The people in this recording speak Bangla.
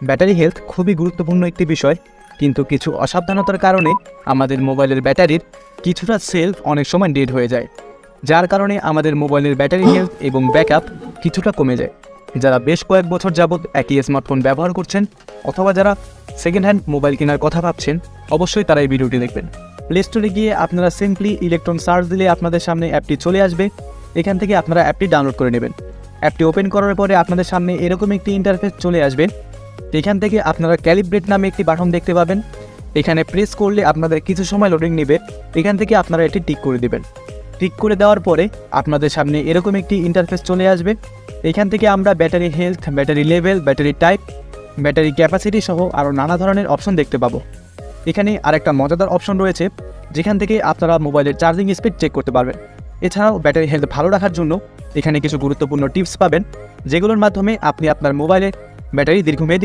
ব্যাটারি হেলথ খুবই গুরুত্বপূর্ণ একটি বিষয়, কিন্তু কিছু অসাবধানতার কারণে আমাদের মোবাইলের ব্যাটারির কিছুটা সেলফ অনেক সময় ডেড হয়ে যায়, যার কারণে আমাদের মোবাইলের ব্যাটারি হেলথ এবং ব্যাকআপ কিছুটা কমে যায়। যারা বেশ কয়েক বছর যাবৎ একই স্মার্টফোন ব্যবহার করছেন অথবা যারা সেকেন্ড হ্যান্ড মোবাইল কেনার কথা ভাবছেন, অবশ্যই তারা এই ভিডিওটি দেখবেন। প্লে স্টোরে গিয়ে আপনারা সিম্পলি ইলেকট্রন সার্চ দিলে আপনাদের সামনে অ্যাপটি চলে আসবে। এখান থেকে আপনারা অ্যাপটি ডাউনলোড করে নেবেন। অ্যাপটি ওপেন করার পরে আপনাদের সামনে এরকম একটি ইন্টারফেস চলে আসবে। এখান থেকে আপনারা ক্যালিব্রেট নামে একটি বাটন দেখতে পাবেন। এখানে প্রেস করলে আপনাদের কিছু সময় লোডিং নেবে। এখান থেকে আপনারা এটি টিক করে দেবেন। টিক করে দেওয়ার পরে আপনাদের সামনে এরকম একটি ইন্টারফেস চলে আসবে। এখান থেকে আমরা battery health, battery level, battery type, battery capacity সহ আরও নানা ধরনের অপশন দেখতে পাবো। এখানে আরেকটা মজাদার অপশন রয়েছে, যেখান থেকে আপনারা মোবাইলের চার্জিং স্পিড চেক করতে পারবেন। এছাড়াও ব্যাটারি হেলথ ভালো রাখার জন্য এখানে কিছু গুরুত্বপূর্ণ টিপস পাবেন, যেগুলোর মাধ্যমে আপনি আপনার মোবাইলের ব্যাটারি দীর্ঘমেয়াদী